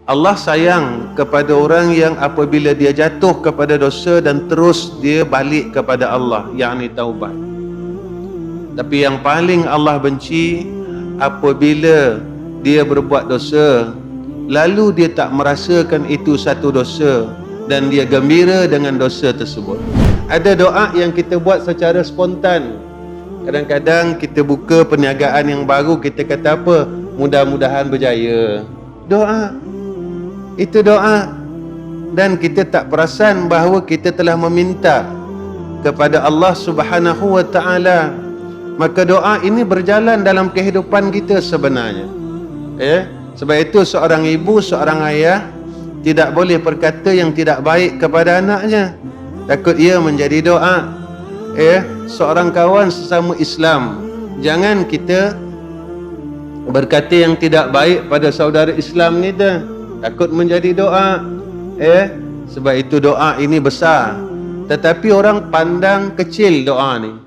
Allah sayang kepada orang yang apabila dia jatuh kepada dosa dan terus dia balik kepada Allah, yakni taubat. Tapi yang paling Allah benci apabila dia berbuat dosa lalu dia tak merasakan itu satu dosa dan dia gembira dengan dosa tersebut. Ada doa yang kita buat secara spontan. Kadang-kadang kita buka perniagaan yang baru, kita kata apa? Mudah-mudahan berjaya. Doa. Itu doa. Dan kita tak perasan bahawa kita telah meminta kepada Allah Subhanahu wa taala. Maka doa ini berjalan dalam kehidupan kita sebenarnya. Sebab itu seorang ibu, seorang ayah tidak boleh berkata yang tidak baik kepada anaknya, takut ia menjadi doa. Seorang kawan sesama Islam, jangan kita berkata yang tidak baik pada saudara Islam kita, takut menjadi doa. Sebab itu doa ini besar, tetapi orang pandang kecil doa ni.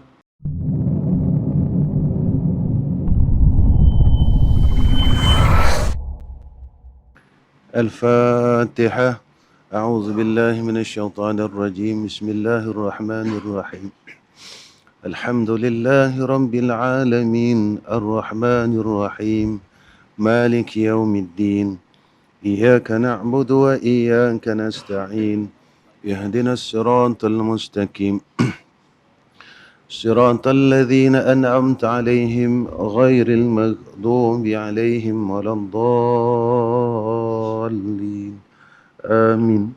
Al-Fatihah. A'udzu billahi minasyaitonir rajim. Bismillahirrahmanirrahim. Alhamdulillahi rabbil alamin. Ar-Rahmanir Rahim. Maliki yaumiddin. Iyyaka na'budu wa iyyaka nasta'in. Ihdinas siratal mustaqim. Siratal ladzina an'amta 'alaihim ghairil maghdubi 'alaihim waladdallin. Amin.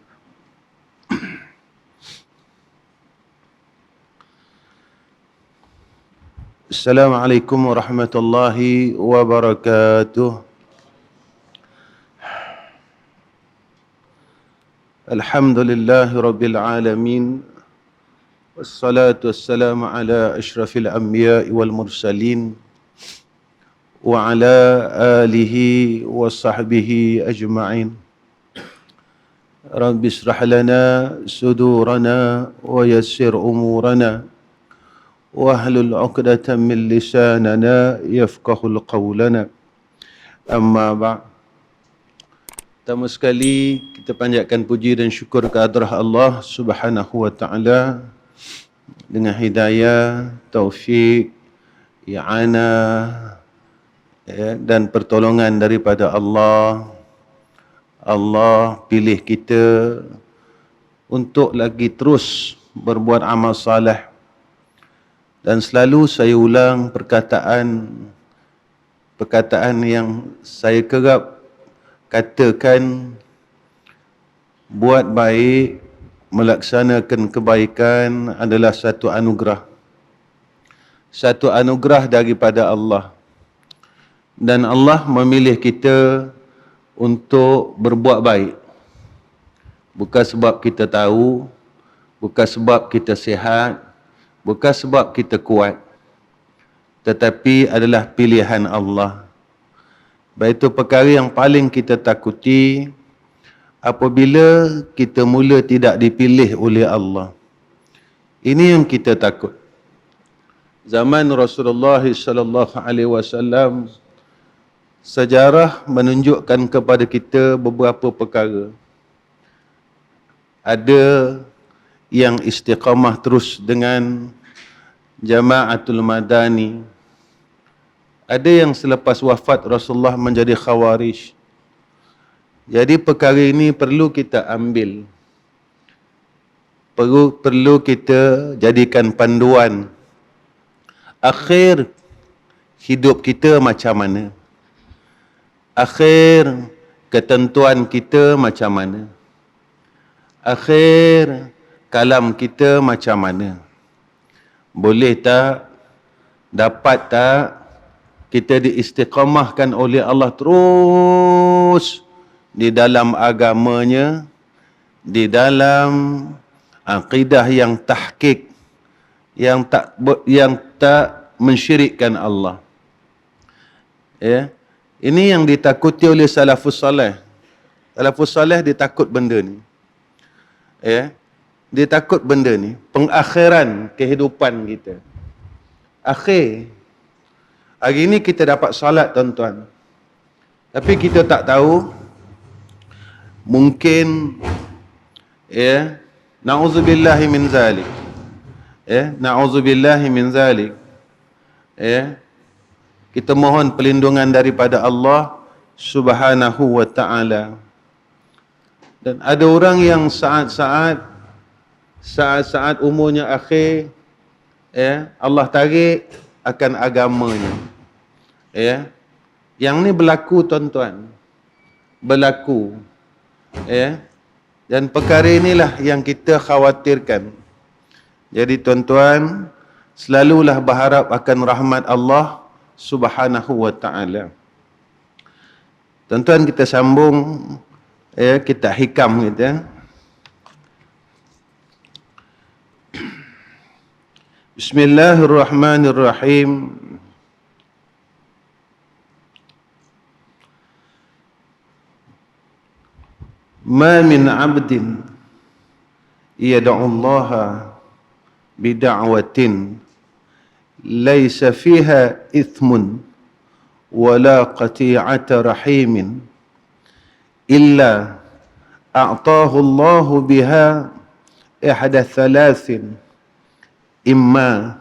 Assalamualaikum warahmatullahi wabarakatuh. Alhamdulillahi rabbil alamin. Wassalatu wassalamu ala ashrafil anbiya'i wal mursalin wa ala alihi wa sahbihi ajma'in. Rabbi israh lana sudurana wa yassir umurana wahlul 'uqdatam min lisanana yafqahul qawlana. Amma ba'd. Pertama sekali kita panjatkan puji dan syukur kehadrat Allah Subhanahu wa taala dengan hidayah, taufik, i'anah dan pertolongan daripada Allah. Allah pilih kita untuk lagi terus berbuat amal saleh. Dan selalu saya ulang perkataan yang saya kerap katakan, buat baik, melaksanakan kebaikan adalah satu anugerah. Satu anugerah daripada Allah. Dan Allah memilih kita untuk berbuat baik. Bukan sebab kita tahu, bukan sebab kita sihat, bukan sebab kita kuat, tetapi adalah pilihan Allah. Baik itu perkara yang paling kita takuti apabila kita mula tidak dipilih oleh Allah. Ini yang kita takut. Zaman Rasulullah sallallahu alaihi wasallam, sejarah menunjukkan kepada kita beberapa perkara. Ada yang istiqamah terus dengan Jama'atul Madani. Ada yang selepas wafat Rasulullah menjadi Khawarij. Jadi perkara ini perlu kita ambil. Perlu kita jadikan panduan. Akhir hidup kita macam mana? Akhir ketentuan kita macam mana? Akhir kalam kita macam mana? Boleh tak? Dapat tak? Kita diistiqamahkan oleh Allah terus di dalam agamanya, di dalam akidah yang tahqiq, yang tak mensyirikkan Allah. Ini yang ditakuti oleh salafus salih. Salafus salih dia takut benda ni. Dia takut benda ni, pengakhiran kehidupan kita. Akhir. Hari ini kita dapat salat tuan-tuan. Tapi kita tak tahu mungkin ya, na'udzubillahi min zalik, ya, na'udzubillahi min zalik, ya, kita mohon perlindungan daripada Allah Subhanahu wa ta'ala. Dan ada orang yang saat-saat umurnya akhir, ya, Allah tarik akan agamanya, ya. Yang ni berlaku, tuan-tuan, berlaku, ya. Dan perkara inilah yang kita khawatirkan. Jadi tuan-tuan, selalulah berharap akan rahmat Allah Subhanahu wa ta'ala. Tuan-tuan, kita sambung, ya, kita hikam kita. Bismillahirrahmanirrahim. Ma min 'abdin yad'u Allah bid'awatin laysa fiha ithmun wala qati'ata rahimin illa a'tahu Allah biha ihda thalathin, imma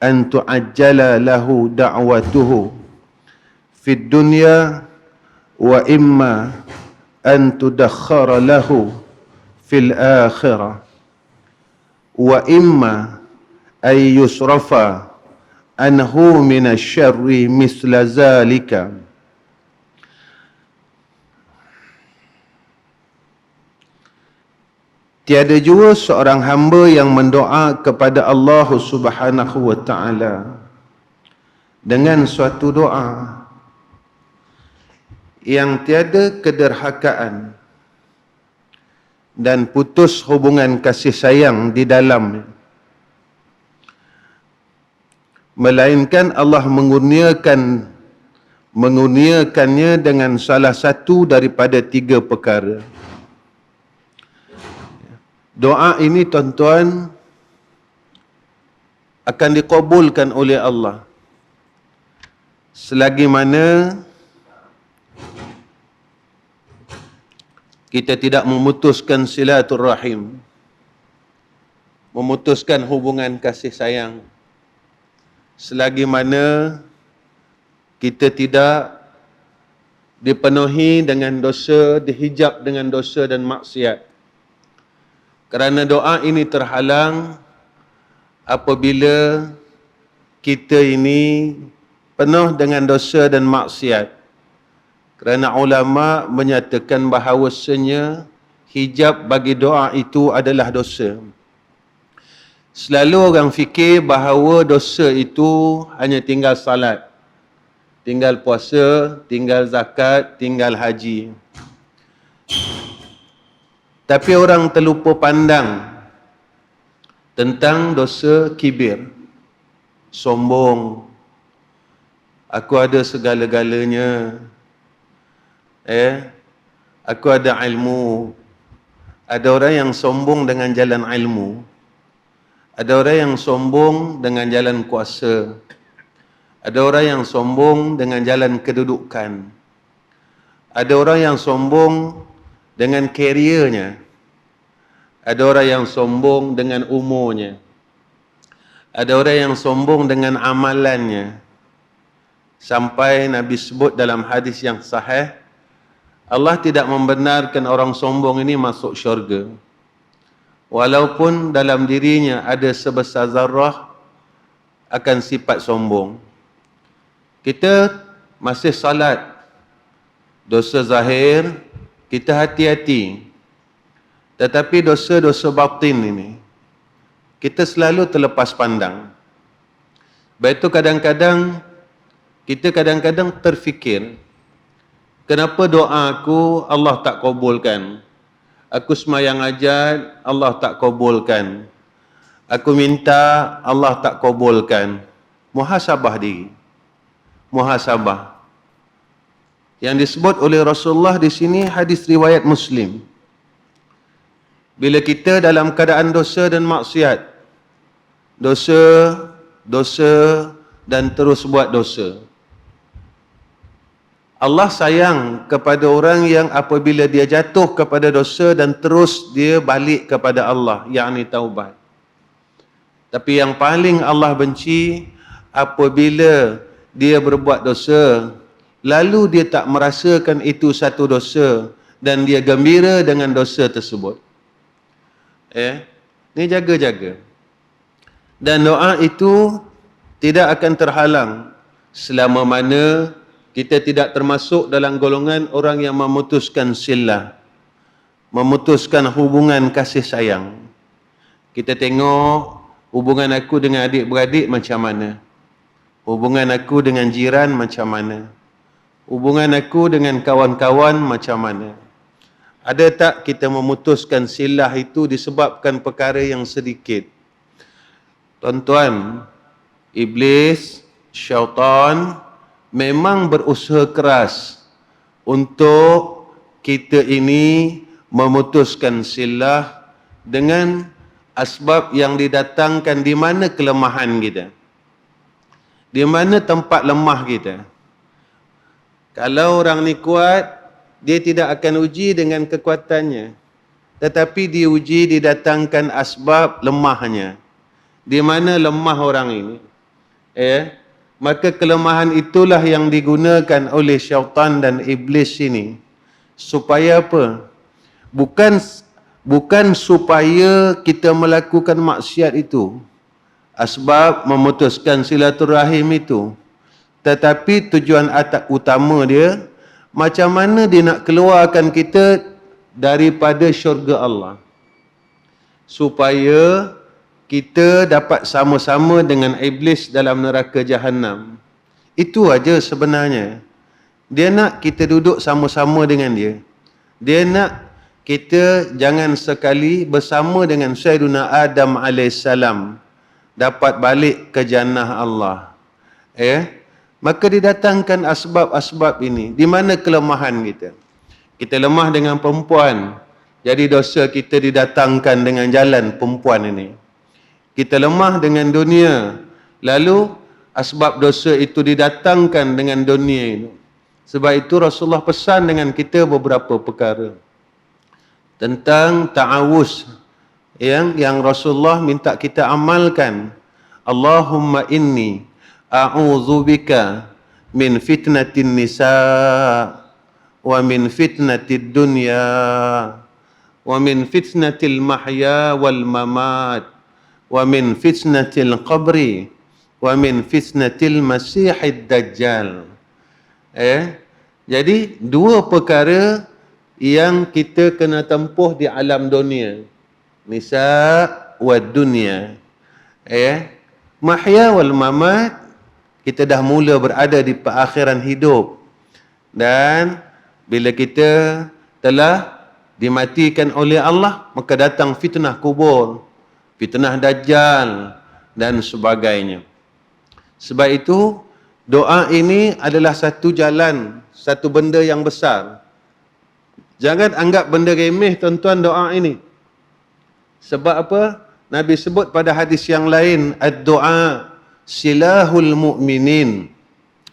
an tu'ajjala lahu da'watuhu fid dunya wa imma an tudakhkhara lahu fil akhirah wa imma ay yusrafa anhu minasyarri misla zalika. Tiada jua seorang hamba yang mendoa kepada Allah Subhanahu wa ta'ala dengan suatu doa yang tiada kederhakaan dan putus hubungan kasih sayang di dalamnya, melainkan Allah mengurniakannya dengan salah satu daripada tiga perkara. Doa ini, tuan-tuan, akan dikabulkan oleh Allah selagi mana kita tidak memutuskan silaturrahim, memutuskan hubungan kasih sayang, selagi mana kita tidak dipenuhi dengan dosa, dihijab dengan dosa dan maksiat. Kerana doa ini terhalang apabila kita ini penuh dengan dosa dan maksiat. Kerana ulama menyatakan bahawasanya hijab bagi doa itu adalah dosa. Selalu orang fikir bahawa dosa itu hanya tinggal salat, tinggal puasa, tinggal zakat, tinggal haji. Tapi orang terlupa pandang tentang dosa kibir, sombong. Aku ada segala-galanya. Aku ada ilmu. Ada orang yang sombong dengan jalan ilmu. Ada orang yang sombong dengan jalan kuasa. Ada orang yang sombong dengan jalan kedudukan. Ada orang yang sombong dengan keriernya. Ada orang yang sombong dengan umurnya. Ada orang yang sombong dengan amalannya. Sampai Nabi sebut dalam hadis yang sahih, Allah tidak membenarkan orang sombong ini masuk syurga, walaupun dalam dirinya ada sebesar zarrah akan sifat sombong. Kita masih salat, dosa zahir kita hati-hati, tetapi dosa-dosa batin ini kita selalu terlepas pandang. Baik itu kita kadang-kadang terfikir, kenapa doa aku Allah tak kabulkan? Aku semayang hajat, Allah tak kabulkan. Aku minta, Allah tak kabulkan. Muhasabah diri. Muhasabah. Yang disebut oleh Rasulullah di sini hadis riwayat Muslim. Bila kita dalam keadaan dosa dan maksiat, dosa dan terus buat dosa, Allah sayang kepada orang yang apabila dia jatuh kepada dosa dan terus dia balik kepada Allah, yakni taubat. Tapi yang paling Allah benci apabila dia berbuat dosa, lalu dia tak merasakan itu satu dosa dan dia gembira dengan dosa tersebut. Ni jaga-jaga. Dan doa itu tidak akan terhalang selama mana kita tidak termasuk dalam golongan orang yang memutuskan silah, memutuskan hubungan kasih sayang. Kita tengok hubungan aku dengan adik-beradik macam mana, hubungan aku dengan jiran macam mana, hubungan aku dengan kawan-kawan macam mana. Ada tak kita memutuskan silah itu disebabkan perkara yang sedikit? Tuan-tuan, iblis, syaitan memang berusaha keras untuk kita ini memutuskan silah dengan asbab yang didatangkan di mana kelemahan kita, di mana tempat lemah kita. Kalau orang ni kuat, dia tidak akan uji dengan kekuatannya, tetapi diuji didatangkan asbab lemahnya. Di mana lemah orang ini, maka kelemahan itulah yang digunakan oleh syaitan dan iblis ini. Supaya apa? Bukan supaya kita melakukan maksiat itu, asbab memutuskan silaturahim itu, tetapi tujuan utama dia, macam mana dia nak keluarkan kita daripada syurga Allah, supaya kita dapat sama-sama dengan iblis dalam neraka Jahannam. Itu aja sebenarnya. Dia nak kita duduk sama-sama dengan dia. Dia nak kita jangan sekali bersama dengan Sayyiduna Adam AS dapat balik ke jannah Allah. Maka didatangkan asbab-asbab ini. Di mana kelemahan kita? Kita lemah dengan perempuan, jadi dosa kita didatangkan dengan jalan perempuan ini. Kita lemah dengan dunia, lalu asbab dosa itu didatangkan dengan dunia itu. Sebab itu Rasulullah pesan dengan kita beberapa perkara tentang ta'awuz yang Rasulullah minta kita amalkan. Allahumma inni a'udzubika min fitnatin nisa wa min fitnatid dunya wa min fitnatil mahya wal mamat wa min fitnatil qabri wa min fitnatil masihid dajjal. Jadi dua perkara yang kita kena tempuh di alam dunia, nisa wa dunia. Mahya wal mamat, kita dah mula berada di perakhiran hidup, dan bila kita telah dimatikan oleh Allah, maka datang fitnah kubur, fitnah dajjal dan sebagainya. Sebab itu doa ini adalah satu jalan, satu benda yang besar. Jangan anggap benda remeh tuan-tuan doa ini. Sebab apa? Nabi sebut pada hadis yang lain, ad-du'a silahul mu'minin.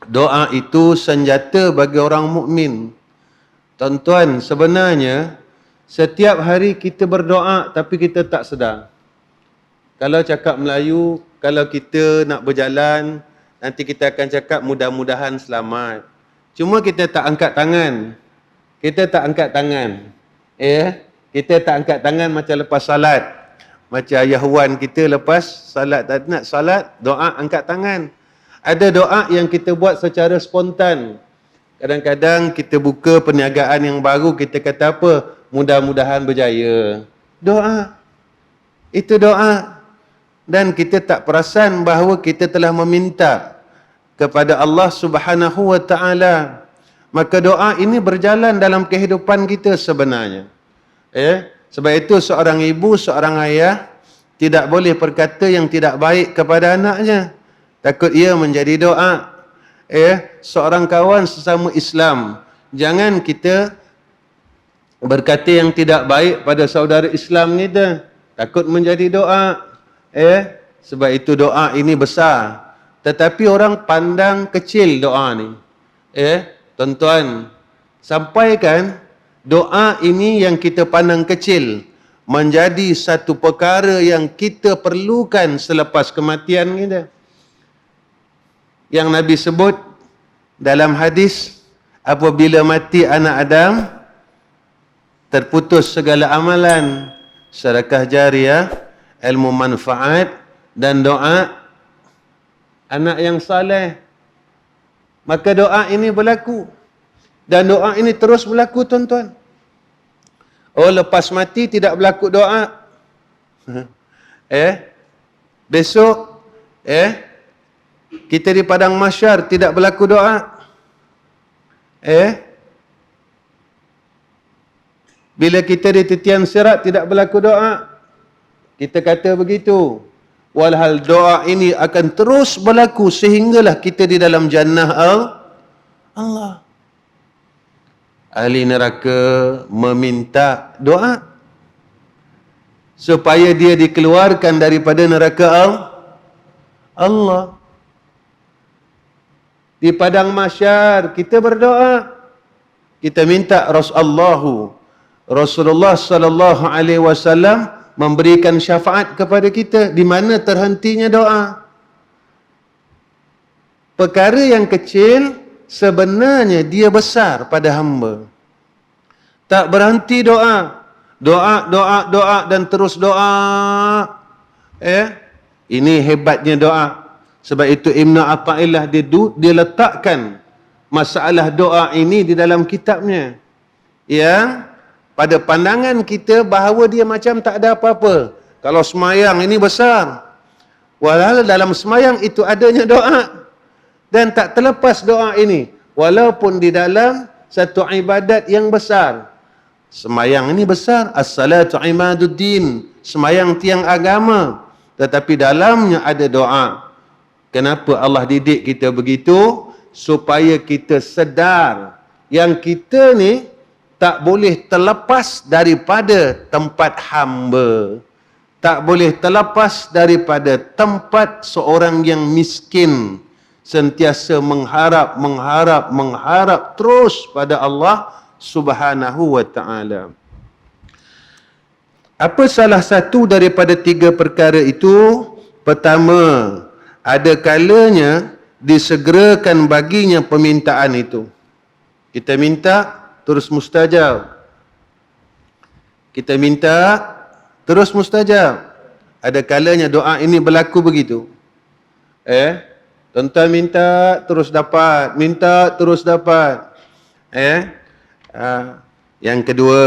Doa itu senjata bagi orang mukmin. Tuan-tuan, sebenarnya setiap hari kita berdoa tapi kita tak sedar. Kalau cakap Melayu, kalau kita nak berjalan, nanti kita akan cakap mudah-mudahan selamat. Cuma kita tak angkat tangan. Kita tak angkat tangan. Kita tak angkat tangan macam lepas salat. Macam ayah Wan kita lepas salat, tak nak salat, doa angkat tangan. Ada doa yang kita buat secara spontan. Kadang-kadang kita buka perniagaan yang baru, kita kata apa? Mudah-mudahan berjaya. Doa. Itu doa. Dan kita tak perasan bahawa kita telah meminta kepada Allah Subhanahu wa Ta'ala. Maka doa ini berjalan dalam kehidupan kita sebenarnya. Sebab itu seorang ibu, seorang ayah tidak boleh berkata yang tidak baik kepada anaknya, takut ia menjadi doa. Seorang kawan sesama Islam, jangan kita berkata yang tidak baik pada saudara Islam kita, takut menjadi doa. Sebab itu doa ini besar, tetapi orang pandang kecil doa ni. Tuan-tuan, sampaikan doa ini yang kita pandang kecil menjadi satu perkara yang kita perlukan selepas kematian kita. Yang Nabi sebut dalam hadis, apabila mati anak Adam, terputus segala amalan, sedekah jariah, ilmu manfaat dan doa anak yang saleh. Maka doa ini berlaku. Dan doa ini terus berlaku, tuan-tuan. Oh, lepas mati tidak berlaku doa. Besok kita di padang mahsyar tidak berlaku doa. Bila kita di titian sirat tidak berlaku doa. Kita kata begitu. Walhal doa ini akan terus berlaku sehinggalah kita di dalam jannah Allah. Ahli neraka meminta doa supaya dia dikeluarkan daripada neraka Allah. Di padang mahsyar kita berdoa, kita minta Rasulullah sallallahu alaihi wasallam memberikan syafaat kepada kita. Di mana terhentinya doa? Perkara yang kecil sebenarnya dia besar pada hamba. Tak berhenti doa. Doa dan terus doa. Ini hebatnya doa. Sebab itu Ibn Atha'illah dia letakkan masalah doa ini di dalam kitabnya. Yang pada pandangan kita bahawa dia macam tak ada apa-apa. Kalau semayang ini besar. Walau dalam semayang itu adanya doa. Dan tak terlepas doa ini. Walaupun di dalam satu ibadat yang besar. Semayang ini besar. As-salatu imaduddin. Semayang tiang agama. Tetapi dalamnya ada doa. Kenapa Allah didik kita begitu? Supaya kita sedar. Yang kita ni tak boleh terlepas daripada tempat hamba. Tak boleh terlepas daripada tempat seorang yang miskin. Sentiasa mengharap terus pada Allah Subhanahu wa ta'ala. Apa salah satu daripada tiga perkara itu? Pertama, ada kalanya disegerakan baginya permintaan itu. Kita minta, terus mustajab. Kita minta, terus mustajab. Ada kalanya doa ini berlaku begitu. Tuan-tuan minta, terus dapat. Minta, terus dapat. Yang kedua,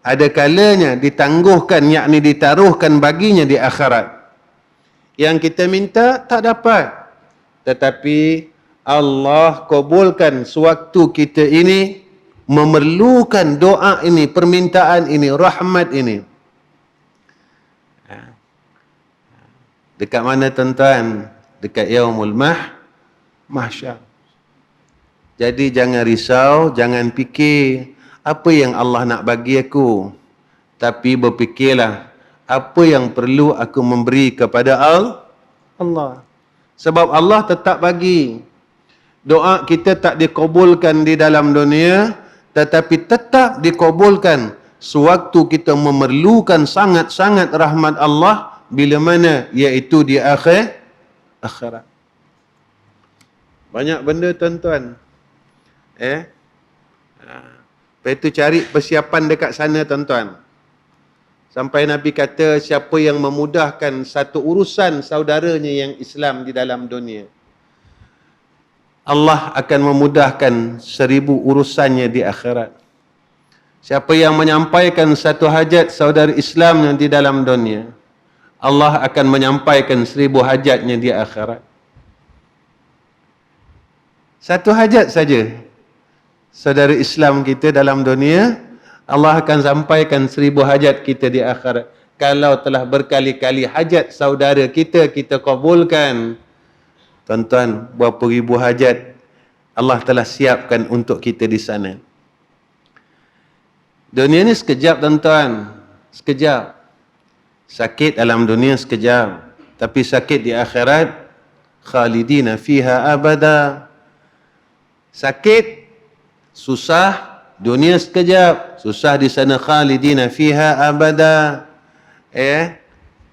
ada kalanya ditangguhkan, yakni ditaruhkan baginya di akhirat. Yang kita minta, tak dapat. Tetapi Allah kabulkan sewaktu kita ini memerlukan doa ini, permintaan ini, rahmat ini. Dekat mana, tuan-tuan? Dekat yaumul mahsyar. Jadi jangan risau, jangan fikir apa yang Allah nak bagi aku. Tapi berfikirlah apa yang perlu aku memberi kepada Allah. Sebab Allah tetap bagi. Doa kita tak dikabulkan di dalam dunia, tetapi tetap dikabulkan sewaktu kita memerlukan sangat-sangat rahmat Allah. Bila mana? Iaitu di akhirat. Banyak benda, tuan-tuan. Lepas itu cari persiapan dekat sana, tuan-tuan. Sampai Nabi kata, siapa yang memudahkan satu urusan saudaranya yang Islam di dalam dunia, Allah akan memudahkan 1000 urusannya di akhirat. Siapa yang menyampaikan satu hajat saudara Islam yang di dalam dunia, Allah akan menyampaikan 1000 hajatnya di akhirat. Satu hajat saja saudara Islam kita dalam dunia, Allah akan sampaikan 1000 hajat kita di akhirat. Kalau telah berkali-kali hajat saudara kita kabulkan, tuan-tuan, berapa ribu hajat Allah telah siapkan untuk kita di sana. Dunia ni sekejap, tuan-tuan. Sekejap. Sakit dalam dunia sekejap. Tapi sakit di akhirat, khalidina fiha abada. Sakit susah dunia sekejap, susah di sana khalidina fiha abada.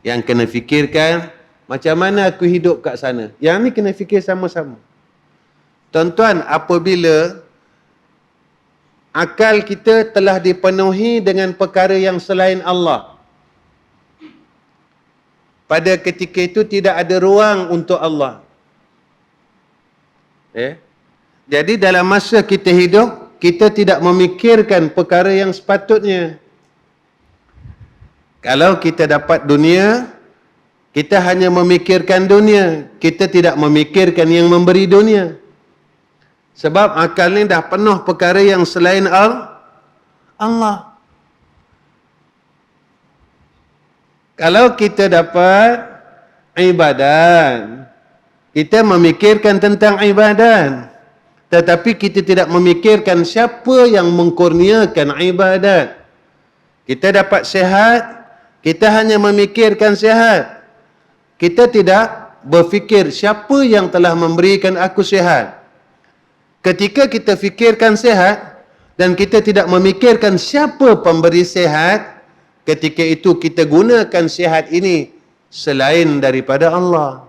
Yang kena fikirkan, macam mana aku hidup kat sana. Yang ni kena fikir sama-sama. Tuan-tuan, apabila akal kita telah dipenuhi dengan perkara yang selain Allah, pada ketika itu tidak ada ruang untuk Allah. Jadi dalam masa kita hidup, kita tidak memikirkan perkara yang sepatutnya. Kalau kita dapat dunia, kita hanya memikirkan dunia. Kita tidak memikirkan yang memberi dunia. Sebab akal ni dah penuh perkara yang selain Allah. Kalau kita dapat ibadat, kita memikirkan tentang ibadat. Tetapi kita tidak memikirkan siapa yang mengkurniakan ibadat. Kita dapat sihat, kita hanya memikirkan sihat. Kita tidak berfikir siapa yang telah memberikan aku sihat. Ketika kita fikirkan sihat dan kita tidak memikirkan siapa pemberi sihat, ketika itu kita gunakan sihat ini selain daripada Allah.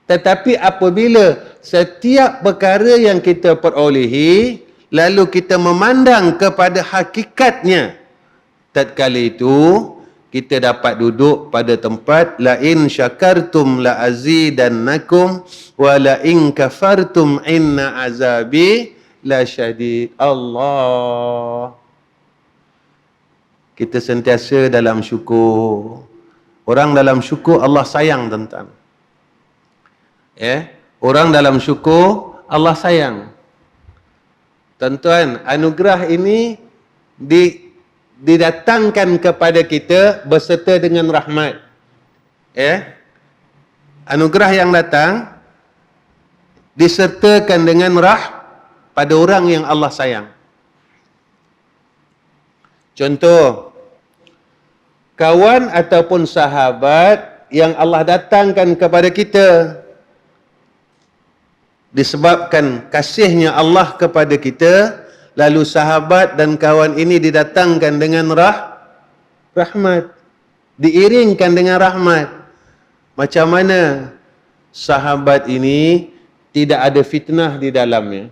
Tetapi apabila setiap perkara yang kita perolehi, lalu kita memandang kepada hakikatnya, tatkala itu kita dapat duduk pada tempat la in syakartum la azidannakum wa la in kafartum inna azabi la syadid. Allah. Kita sentiasa dalam syukur. Orang dalam syukur Allah sayang, tuan-tuan. Orang dalam syukur Allah sayang. Tuan-tuan, anugerah ini didatangkan kepada kita berserta dengan rahmat. Anugerah yang datang disertakan dengan pada orang yang Allah sayang. Contoh, kawan ataupun sahabat yang Allah datangkan kepada kita disebabkan kasihnya Allah kepada kita, lalu sahabat dan kawan ini didatangkan dengan rahmat, diiringkan dengan rahmat. Macam mana sahabat ini tidak ada fitnah di dalamnya?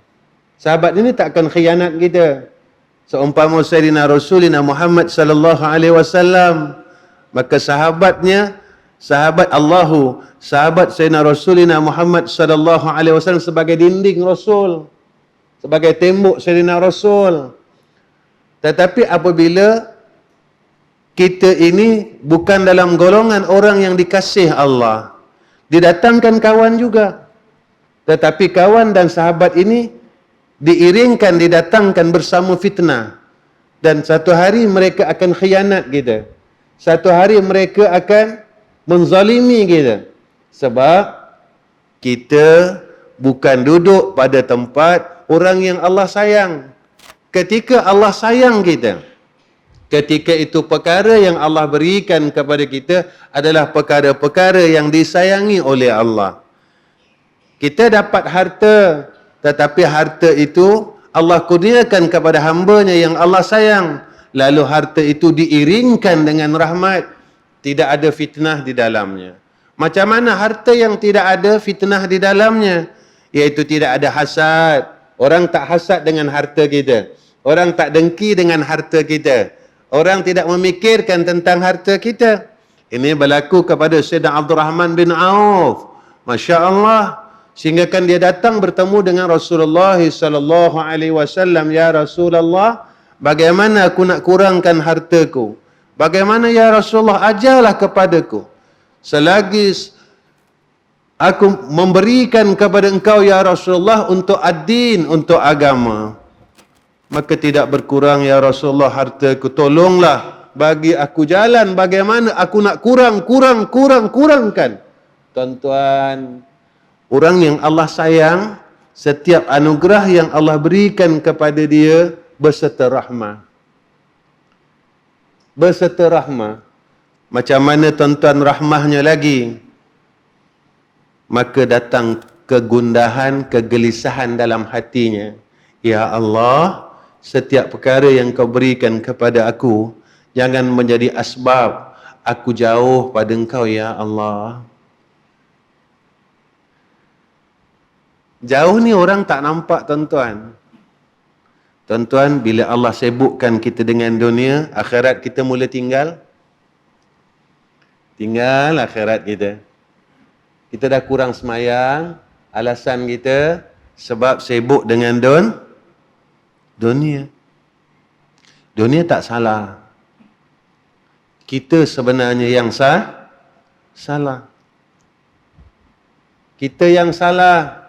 Sahabat ini tak akan khianat kita. Seumpama Sayyidina Rasulina Muhammad sallallahu alaihi wasallam, maka sahabatnya, sahabat Allahu, sahabat Sayyidina Rasulina Muhammad sallallahu alaihi wasallam sebagai dinding Rasul, sebagai tembok Sayyidina Rasul. Tetapi apabila kita ini bukan dalam golongan orang yang dikasih Allah, didatangkan kawan juga, tetapi kawan dan sahabat ini diiringkan, didatangkan bersama fitnah. Dan satu hari mereka akan khianat kita. Satu hari mereka akan menzalimi kita. Sebab kita bukan duduk pada tempat orang yang Allah sayang. Ketika Allah sayang kita, ketika itu perkara yang Allah berikan kepada kita adalah perkara-perkara yang disayangi oleh Allah. Kita dapat harta, tetapi harta itu Allah kurniakan kepada hamba-Nya yang Allah sayang. Lalu harta itu diiringkan dengan rahmat. Tidak ada fitnah di dalamnya. Macam mana harta yang tidak ada fitnah di dalamnya? Iaitu tidak ada hasad. Orang tak hasad dengan harta kita. Orang tak dengki dengan harta kita. Orang tidak memikirkan tentang harta kita. Ini berlaku kepada Sayyidina Abdul Rahman bin Auf. Masya Allah. Sehingga kan dia datang bertemu dengan Rasulullah sallallahu alaihi wasallam, ya Rasulullah, bagaimana aku nak kurangkan hartaku? Bagaimana ya Rasulullah, ajarlah kepadaku. Selagi aku memberikan kepada engkau ya Rasulullah untuk ad-din, untuk agama, maka tidak berkurang ya Rasulullah hartaku. Tolonglah bagi aku jalan bagaimana aku nak kurangkan. Tuan-tuan, orang yang Allah sayang, setiap anugerah yang Allah berikan kepada dia berserta rahmah. Berserta rahmah. Macam mana tuan-tuan rahmahnya lagi? Maka datang kegundahan, kegelisahan dalam hatinya. Ya Allah, setiap perkara yang kau berikan kepada aku, jangan menjadi asbab aku jauh pada engkau, ya Allah. Jauh ni orang tak nampak, tuan-tuan. Tuan-tuan, bila Allah sibukkan kita dengan dunia, akhirat kita mula tinggal. Tinggal akhirat kita. Kita dah kurang semayang, alasan kita sebab sibuk dengan dunia. Dunia tak salah. Kita sebenarnya yang salah. Kita yang salah.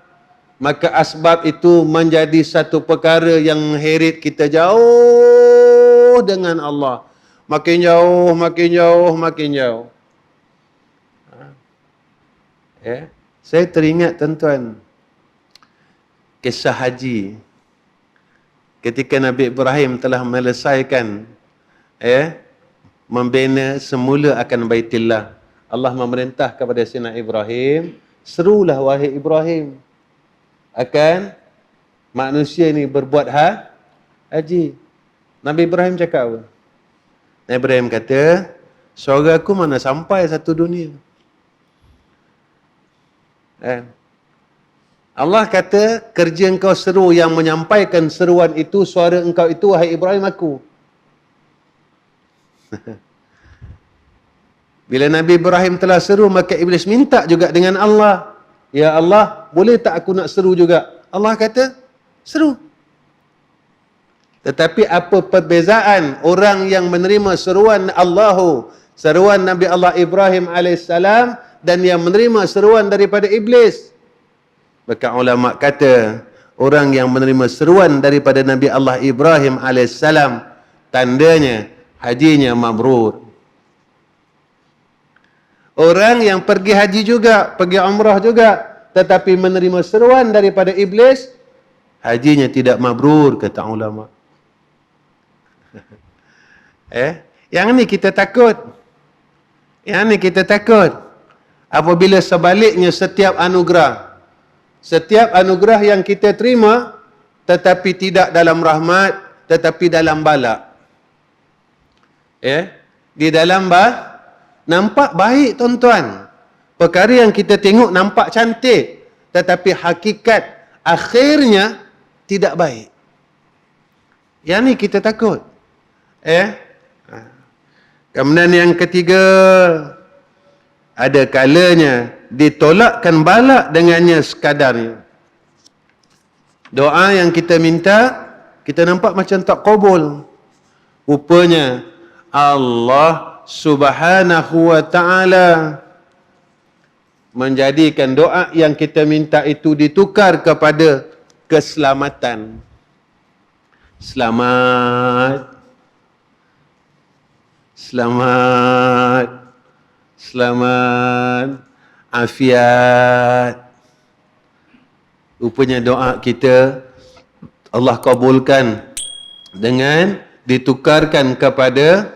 Maka asbab itu menjadi satu perkara yang mengheret kita jauh dengan Allah. Makin jauh, makin jauh, makin jauh. Saya teringat, tuan-tuan, kisah haji. Ketika Nabi Ibrahim telah menyelesaikan membina semula akan Baitullah, Allah memerintah kepada Sayyidina Ibrahim, serulah wahai Ibrahim akan manusia ini berbuat haji. Nabi Ibrahim cakap apa? Nabi Ibrahim kata, suara aku mana sampai satu dunia. Allah kata, kerja engkau seru, yang menyampaikan seruan itu, suara engkau itu, wahai Ibrahim, aku. Bila Nabi Ibrahim telah seru, maka Iblis minta juga dengan Allah. Ya Allah, boleh tak aku nak seru juga? Allah kata, seru. Tetapi apa perbezaan orang yang menerima seruan Allahu, seruan Nabi Allah Ibrahim AS, dan yang menerima seruan daripada Iblis? Maka ulama kata, orang yang menerima seruan daripada Nabi Allah Ibrahim AS, tandanya hajinya mabrur. Orang yang pergi haji juga, pergi umrah juga, tetapi menerima seruan daripada Iblis, hajinya tidak mabrur, kata ulama. Yang ni kita takut. Yang ni kita takut. Apabila sebaliknya setiap anugerah yang kita terima, tetapi tidak dalam rahmat, tetapi dalam bala. Di dalam nampak baik, tuan-tuan. Perkara yang kita tengok nampak cantik, tetapi hakikat akhirnya tidak baik. Yang ni kita takut. Kemudian yang ketiga, ada kalanya ditolakkan bala dengannya sekadarnya. Doa yang kita minta, kita nampak macam tak qabul. Rupanya Allah Subhanahu wa ta'ala menjadikan doa yang kita minta itu ditukar kepada keselamatan. Selamat, selamat, selamat, afiat. Rupanya doa kita Allah kabulkan dengan ditukarkan kepada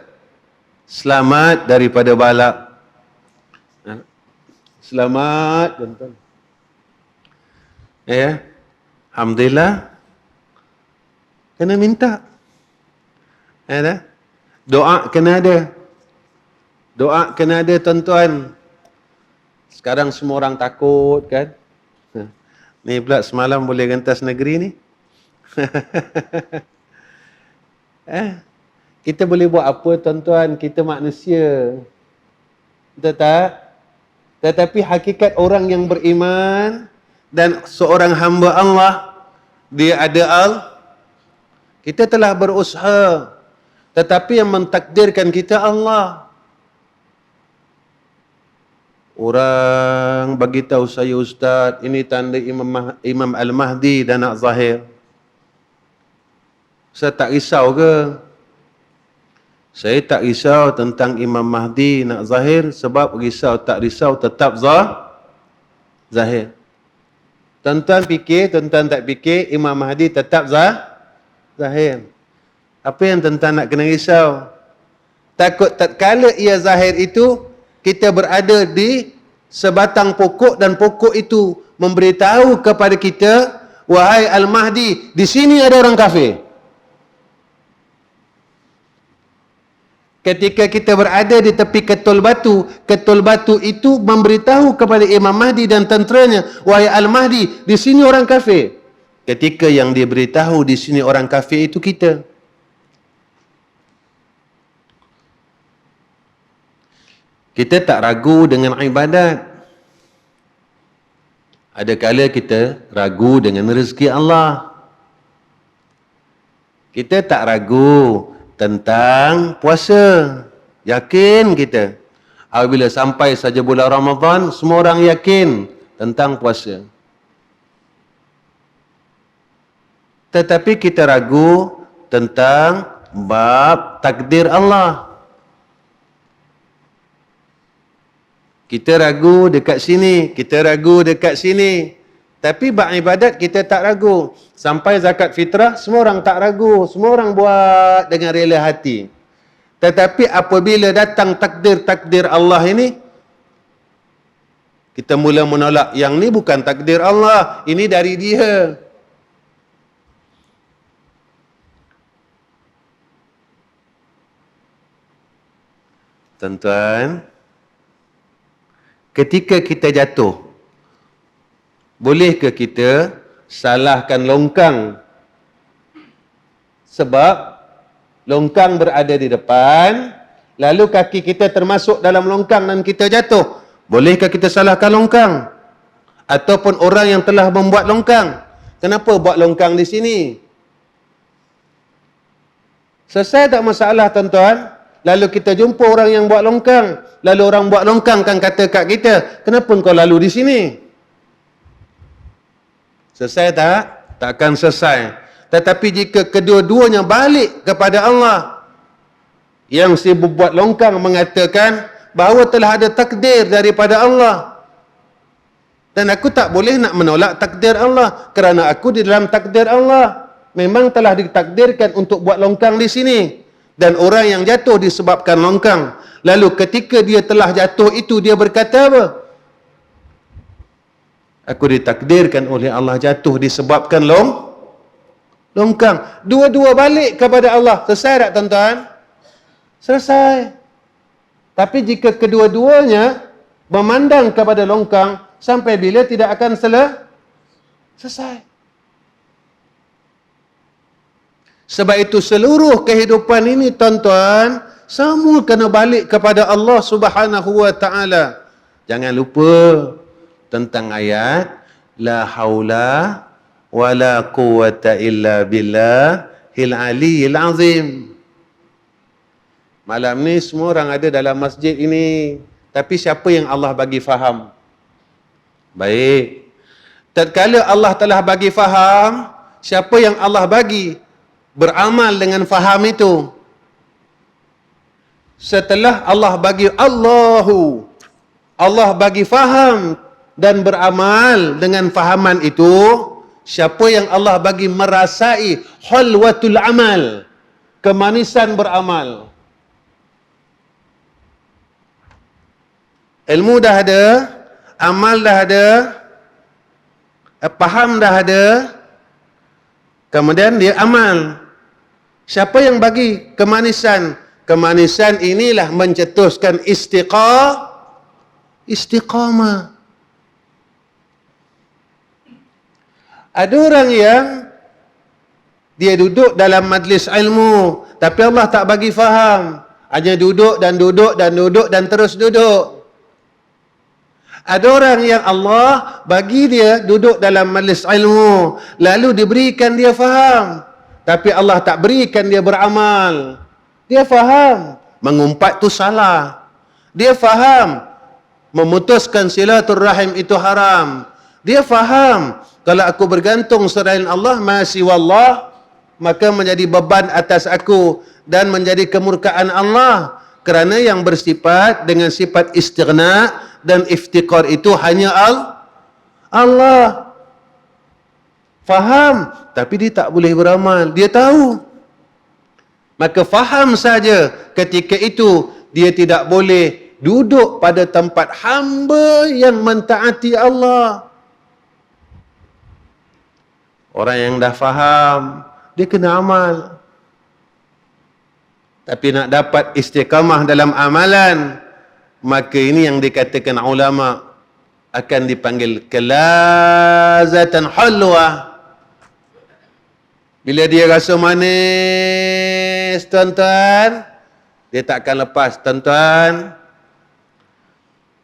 selamat daripada bala. Selamat, tuan-tuan. Alhamdulillah. Kena minta. Doa kena ada. Doa kena ada, tuan-tuan. Sekarang semua orang takut, kan? Ni pula semalam boleh rentas negeri ni. Kita boleh buat apa, tuan-tuan? Kita manusia. Betul tak? Tetapi hakikat orang yang beriman dan seorang hamba Allah, dia ada kita telah berusaha, tetapi yang mentakdirkan kita Allah. Orang bagi tahu saya, Ustaz, ini tanda Imam Al-Mahdi dan nak zahir. Saya tak risau ke? Saya tak risau tentang Imam Mahdi nak zahir, sebab risau tak risau tetap zahir. Tuan-tuan fikir, tuan-tuan tak fikir, Imam Mahdi tetap zahir. Apa yang tuan-tuan nak kena risau? Takut tatkala ia zahir itu, kita berada di sebatang pokok dan pokok itu memberitahu kepada kita wahai Al-Mahdi, di sini ada orang kafir. Ketika kita berada di tepi ketul batu itu memberitahu kepada Imam Mahdi dan tenteranya, wahai Al-Mahdi, di sini orang kafir. Ketika yang dia beritahu di sini orang kafir itu kita. Kita tak ragu dengan ibadat. Ada kala kita ragu dengan rezeki Allah. Kita tak ragu tentang puasa. Yakin kita. Apabila sampai saja bulan Ramadan, semua orang yakin tentang puasa. Tetapi kita ragu tentang bab takdir Allah. Kita ragu dekat sini, kita ragu dekat sini. Tapi bab ibadat kita tak ragu. Sampai zakat fitrah, semua orang tak ragu. Semua orang buat dengan rela hati. Tetapi apabila datang takdir-takdir Allah ini, kita mula menolak. Yang ni bukan takdir Allah, ini dari dia. Tuan-tuan, ketika kita jatuh, bolehkah kita salahkan longkang? Sebab longkang berada di depan, lalu kaki kita termasuk dalam longkang dan kita jatuh. Bolehkah kita salahkan longkang? Ataupun orang yang telah membuat longkang? Kenapa buat longkang di sini? Selesai tak masalah, tuan-tuan? Lalu kita jumpa orang yang buat longkang. Lalu orang buat longkang kan kata kat kita, kenapa kau lalu di sini? Selesai tak? Takkan selesai. Tetapi jika kedua-duanya balik kepada Allah, yang si berbuat longkang mengatakan bahawa telah ada takdir daripada Allah, dan aku tak boleh nak menolak takdir Allah, kerana aku di dalam takdir Allah memang telah ditakdirkan untuk buat longkang di sini. Dan orang yang jatuh disebabkan longkang. Lalu ketika dia telah jatuh itu, dia berkata apa? Aku ditakdirkan oleh Allah jatuh disebabkan longkang. Dua-dua balik kepada Allah. Selesai tak, tuan-tuan? Selesai. Tapi jika kedua-duanya memandang kepada longkang, sampai bila tidak akan selesai. Sebab itu seluruh kehidupan ini, tuan-tuan, semua kena balik kepada Allah Subhanahu wa taala. Jangan lupa tentang ayat la haula wala quwwata illa billahil aliyyil azim. Malam ni semua orang ada dalam masjid ini, tapi siapa yang Allah bagi faham? Baik. Tatkala Allah telah bagi faham, siapa yang Allah bagi beramal dengan faham itu? Setelah Allah bagi Allah bagi faham dan beramal dengan fahaman itu, siapa yang Allah bagi merasai halwatul amal, kemanisan beramal. Ilmu dah ada, amal dah ada, faham dah ada, kemudian dia amal. Siapa yang bagi kemanisan? Kemanisan inilah mencetuskan istiqamah. Ada orang yang dia duduk dalam majlis ilmu, tapi Allah tak bagi faham. Hanya duduk dan duduk dan duduk dan terus duduk. Ada orang yang Allah bagi dia duduk dalam majlis ilmu, lalu diberikan dia faham, tapi Allah tak berikan dia beramal. Dia faham mengumpat tu salah. Dia faham memutuskan silaturrahim itu haram. Dia faham kalau aku bergantung selain Allah, masih wallah, maka menjadi beban atas aku dan menjadi kemurkaan Allah. Kerana yang bersifat dengan sifat istighna dan iftiqar itu hanya Allah. Faham, tapi dia tak boleh beramal. Dia tahu. Maka faham saja ketika itu dia tidak boleh duduk pada tempat hamba yang mentaati Allah. Orang yang dah faham, dia kena amal. Tapi nak dapat istiqamah dalam amalan, maka ini yang dikatakan ulama akan dipanggil kelazatan halwa. Bila dia rasa manis, tuan-tuan, dia takkan lepas. Tuan-tuan,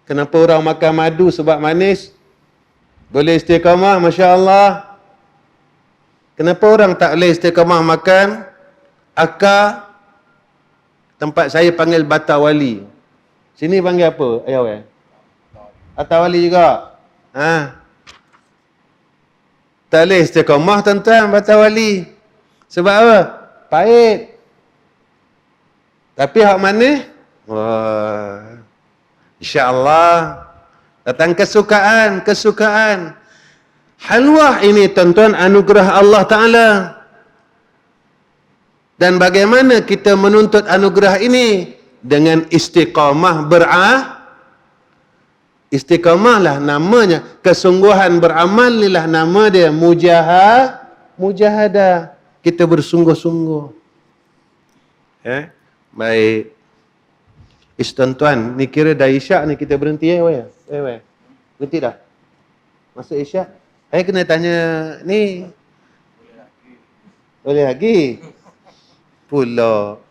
kenapa orang makan madu sebab manis? Boleh istiqamah, Masya Allah. Kenapa orang tak boleh istiqamah makan akar? Tempat saya panggil bata wali. Sini panggil apa? Ayah, bata wali juga. Tak boleh istiqamah, tuan-tuan, bata wali. Sebab apa? Pahit. Tapi hak manis? Wah, insya-Allah datang kesukaan. Halwah ini, tuan-tuan, anugerah Allah Ta'ala. Dan bagaimana kita menuntut anugerah ini? Dengan istiqamah istiqamah lah namanya. Kesungguhan beramal inilah nama dia. Mujahadah. Kita bersungguh-sungguh. Baik. Tuan-tuan, ni kira dah isyak ni, kita berhenti berhenti dah? Masuk isyak? Saya kena tanya ni. Boleh lagi? Pula.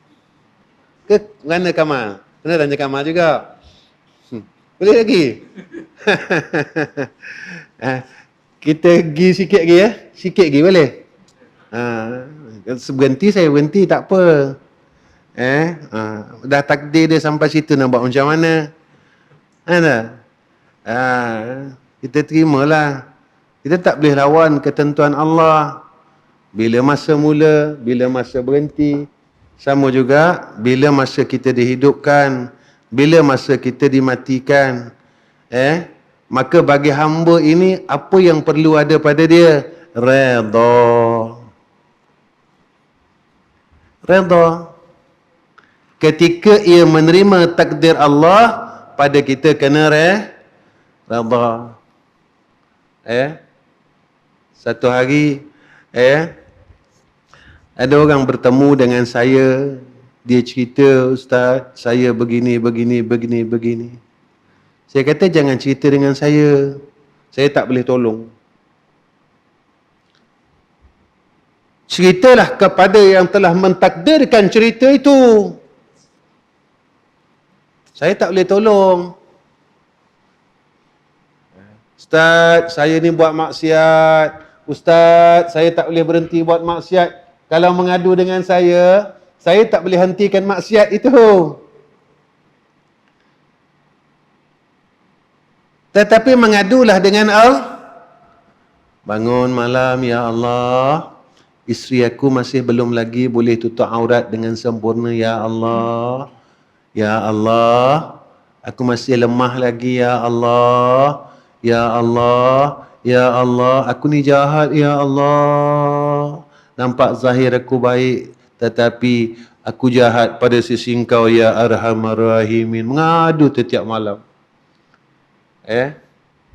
Ke mana Kamal? Kena tanya Kamal juga. Boleh lagi? Kita pergi sikit lagi ya? Sikit lagi boleh? Berhenti saya berhenti, tak apa. Dah takdir dia sampai situ, nak buat macam mana? Kita terimalah. Kita tak boleh lawan ketentuan Allah. Bila masa mula, bila masa berhenti. Sama juga bila masa kita dihidupkan, bila masa kita dimatikan. Maka bagi hamba ini, apa yang perlu ada pada dia? Redha. Ketika ia menerima takdir Allah, pada kita kena redha. Satu hari ada orang bertemu dengan saya. Dia cerita, Ustaz, saya begini. Saya kata, jangan cerita dengan saya tak boleh tolong. Ceritalah kepada yang telah mentakdirkan cerita itu. Saya tak boleh tolong. Ustaz, saya ni buat maksiat. Ustaz, saya tak boleh berhenti buat maksiat. Kalau mengadu dengan saya tak boleh hentikan maksiat itu. Tetapi mengadulah dengan Allah. Bangun malam, ya Allah, isteri aku masih belum lagi boleh tutup aurat dengan sempurna, ya Allah. Ya Allah, aku masih lemah lagi, ya Allah. Ya Allah, ya Allah, aku ni jahat, ya Allah. Nampak zahir aku baik, tetapi aku jahat pada sisi Engkau, ya Arhamar Rahimin. Mengadu setiap malam.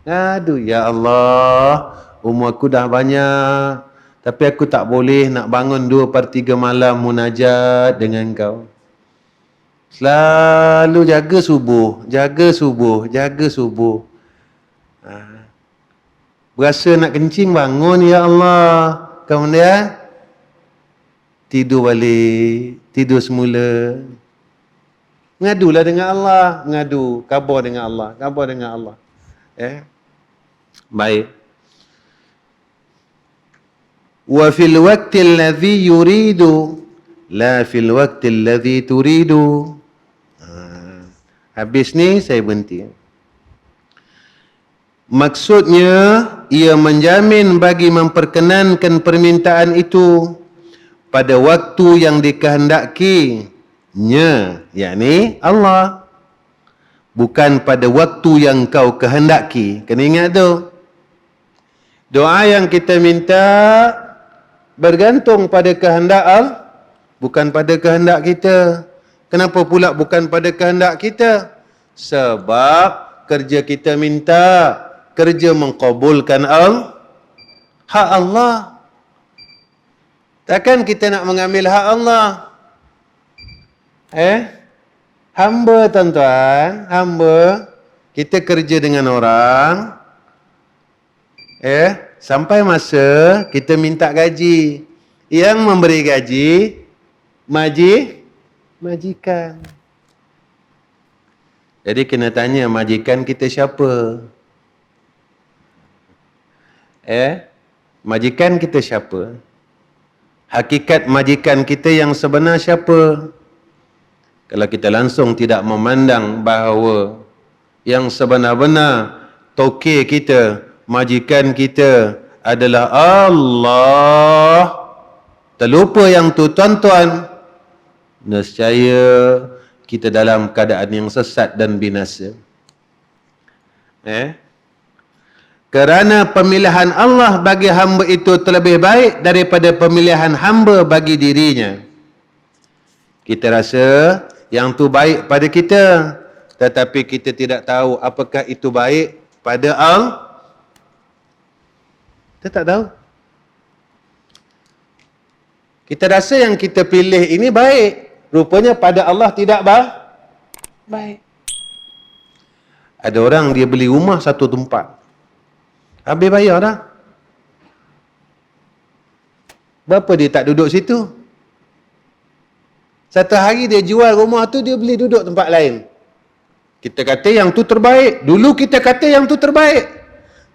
Ngadu, ya Allah, umur aku dah banyak, tapi aku tak boleh nak bangun 2/3 malam munajat dengan Engkau. Selalu jaga subuh. Berasa nak kencing, bangun, ya Allah. Kemudian tidur balik, tidur semula. Mengadulah dengan Allah, khabar dengan Allah. Baik. Wa fil waqti alladhi yuridu la fil waqti alladhi turidu. Habis ni saya berhenti. Maksudnya, ia menjamin bagi memperkenankan permintaan itu pada waktu yang dikehendakinya, yakni Allah. Bukan pada waktu yang kau kehendaki. Kena ingat tu. Doa yang kita minta bergantung pada kehendak Allah, bukan pada kehendak kita. Kenapa pula bukan pada kehendak kita? Sebab kerja kita minta, kerja mengkabulkan hak Allah. Takkan kita nak mengambil hak Allah? Hamba tuan-tuan, hamba, kita kerja dengan orang, sampai masa kita minta gaji. Yang memberi gaji, majikan. Jadi kena tanya majikan kita siapa? Majikan kita siapa? Hakikat majikan kita yang sebenar siapa? Kalau kita langsung tidak memandang bahawa yang sebenar-benar tokey kita, majikan kita adalah Allah, terlupa yang tu tuan-tuan, nescaya kita dalam keadaan yang sesat dan binasa. Kerana pemilihan Allah bagi hamba itu terlebih baik daripada pemilihan hamba bagi dirinya. Kita rasa yang tu baik pada kita, tetapi kita tidak tahu apakah itu baik pada Allah. Kita tak tahu. Kita rasa yang kita pilih ini baik, rupanya pada Allah tidak baik. Ada orang dia beli rumah satu tempat, habis bayar dah. Berapa dia tak duduk situ? Satu hari dia jual rumah tu, dia beli duduk tempat lain. Kita kata yang tu terbaik. Dulu kita kata yang tu terbaik.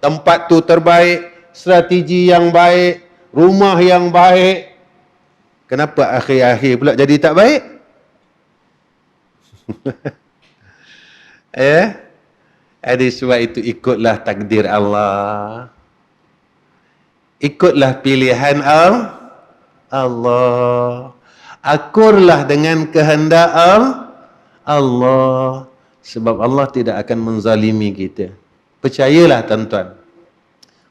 Tempat tu terbaik, strategi yang baik, rumah yang baik. Kenapa akhir-akhir pula jadi tak baik? Ada sebab itu ikutlah takdir Allah. Ikutlah pilihan Allah. Akurlah dengan kehendak Allah. Sebab Allah tidak akan menzalimi kita. Percayalah tuan-tuan.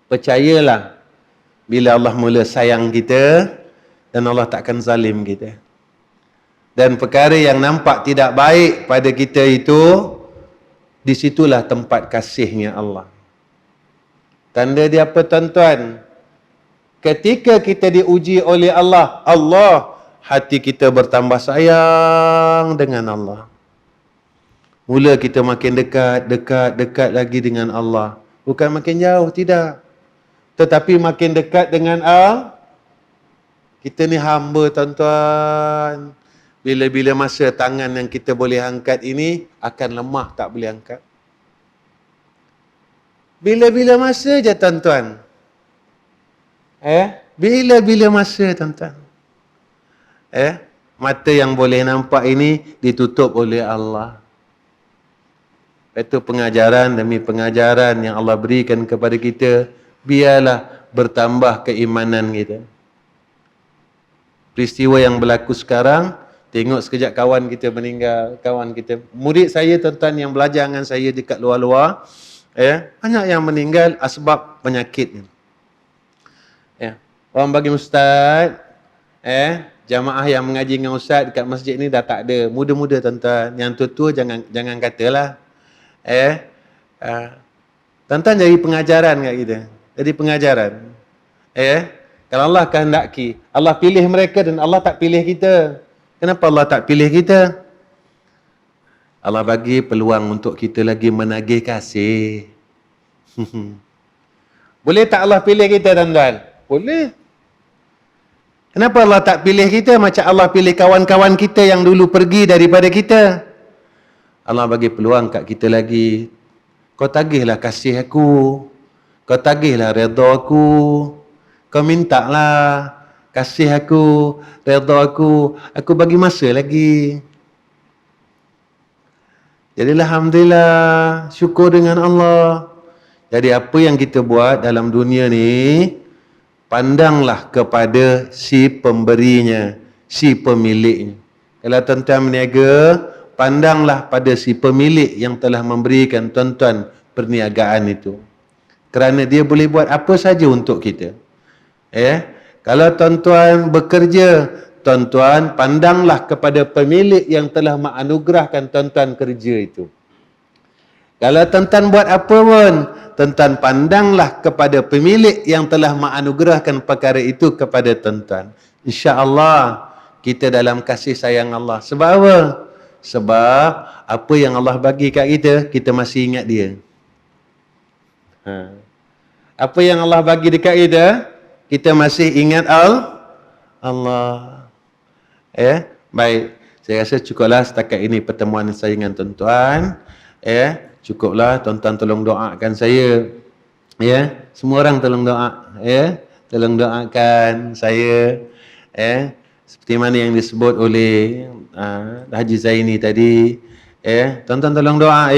Percayalah. Bila Allah mula sayang kita, dan Allah tak akan zalim kita. Dan perkara yang nampak tidak baik pada kita itu, disitulah tempat kasihnya Allah. Tanda dia apa tuan-tuan? Ketika kita diuji oleh Allah, hati kita bertambah sayang dengan Allah. Mula kita makin dekat lagi dengan Allah. Bukan makin jauh, tidak. Tetapi makin dekat dengan Allah. Kita ni hamba tuan-tuan. Bila-bila masa tangan yang kita boleh angkat ini akan lemah, tak boleh angkat. Bila-bila masa je tuan-tuan. Bila-bila masa tuan-tuan. Mata yang boleh nampak ini ditutup oleh Allah. Itu pengajaran demi pengajaran yang Allah berikan kepada kita. Biarlah bertambah keimanan kita. Peristiwa yang berlaku sekarang, tengok sekejap kawan kita meninggal, kawan kita, murid saya tuan-tuan yang belajar dengan saya dekat luar-luar, banyak yang meninggal asbab penyakit. Orang bagi ustaz, jamaah yang mengaji dengan ustaz dekat masjid ni dah tak ada. Muda-muda tuan-tuan. Yang tua-tua jangan katalah. Tuan-tuan jadi pengajaran kat kita. Jadi pengajaran. Kalau Allah kehendaki, Allah pilih mereka dan Allah tak pilih kita. Kenapa Allah tak pilih kita? Allah bagi peluang untuk kita lagi menagih kasih. Boleh tak Allah pilih kita tuan-tuan? Boleh. Kenapa Allah tak pilih kita macam Allah pilih kawan-kawan kita yang dulu pergi daripada kita? Allah bagi peluang kat kita lagi. Kau tagihlah kasih aku. Kau tagihlah redha aku. Kau mintalah kasih aku, redha aku. Aku bagi masa lagi. Jadi alhamdulillah, syukur dengan Allah. Jadi apa yang kita buat dalam dunia ni, pandanglah kepada si pemberinya, si pemiliknya. Kalau tuan-tuan berniaga, pandanglah pada si pemilik yang telah memberikan tuan-tuan perniagaan itu. Kerana dia boleh buat apa saja untuk kita. Kalau tuan-tuan bekerja, tuan-tuan pandanglah kepada pemilik yang telah menganugerahkan tuan-tuan kerja itu. Kalau tuan-tuan buat apa pun, tuan-tuan pandanglah kepada pemilik yang telah menganugerahkan perkara itu kepada tuan-tuan. insya-Allah kita dalam kasih sayang Allah. Sebab apa? Sebab apa yang Allah bagi kat kita, kita masih ingat dia. Apa yang Allah bagi dekat kita masih ingat Allah. Baik. Saya rasa cukuplah setakat ini pertemuan saya dengan tuan-tuan. Cukuplah, tuan-tuan tolong doakan saya. Semua orang tolong doa. Tolong doakan saya. Seperti mana yang disebut oleh Haji Zaini tadi. Tuan-tuan tolong doa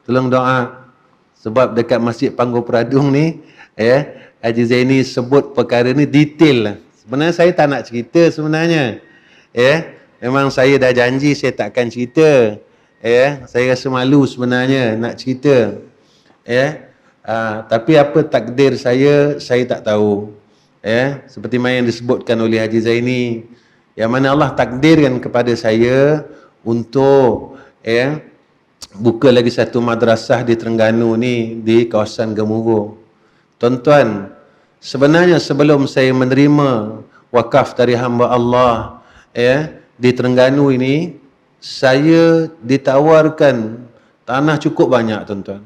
Tolong doa. Sebab dekat Masjid Panggung Peradung ni, Haji Zaini sebut perkara ni detail lah. Sebenarnya saya tak nak cerita sebenarnya. Memang saya dah janji saya takkan cerita. Saya rasa malu sebenarnya nak cerita. Tapi apa takdir saya tak tahu. Seperti mana yang disebutkan oleh Haji Zaini, yang mana Allah takdirkan kepada saya untuk buka lagi satu madrasah di Terengganu ni, di kawasan Gemuruh. Tuan-tuan, sebenarnya sebelum saya menerima wakaf dari hamba Allah di Terengganu ini, saya ditawarkan tanah cukup banyak, tuan-tuan.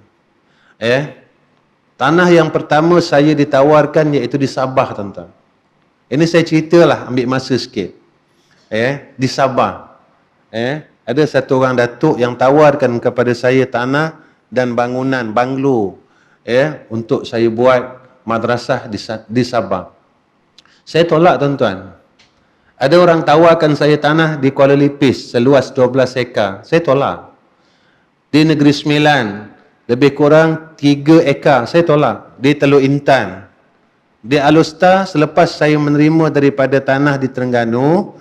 Tanah yang pertama saya ditawarkan iaitu di Sabah, tuan-tuan. Ini saya ceritalah, ambil masa sikit. Di Sabah. Ada satu orang datuk yang tawarkan kepada saya tanah dan bangunan, banglo, untuk saya buat madrasah di Sabah. Saya tolak, tuan-tuan. Ada orang tawarkan saya tanah di Kuala Lipis seluas 12 ekar. Saya tolak. Di Negeri Sembilan lebih kurang 3 ekar. Saya tolak. Di Teluk Intan. Di Alor-Setar, selepas saya menerima daripada tanah di Terengganu,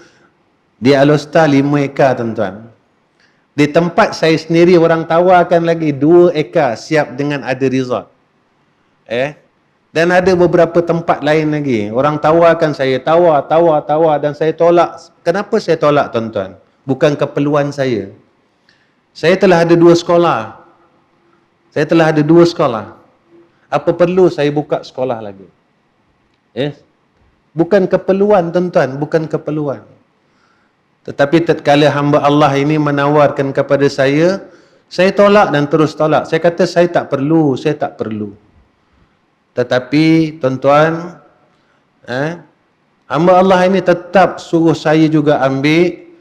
di Alor-Setar 5 ekar, tuan-tuan. Di tempat saya sendiri orang tawarkan lagi 2 ekar siap dengan ada resort. Dan ada beberapa tempat lain lagi. Orang tawarkan saya, tawar dan saya tolak. Kenapa saya tolak, tuan-tuan? Bukan keperluan saya. Saya telah ada 2 sekolah. Apa perlu saya buka sekolah lagi? Bukan keperluan, tuan-tuan, bukan keperluan. Tetapi tatkala hamba Allah ini menawarkan kepada saya tolak dan terus tolak. Saya kata saya tak perlu. Tetapi tuan-tuan, hamba Allah ini tetap suruh saya juga ambil,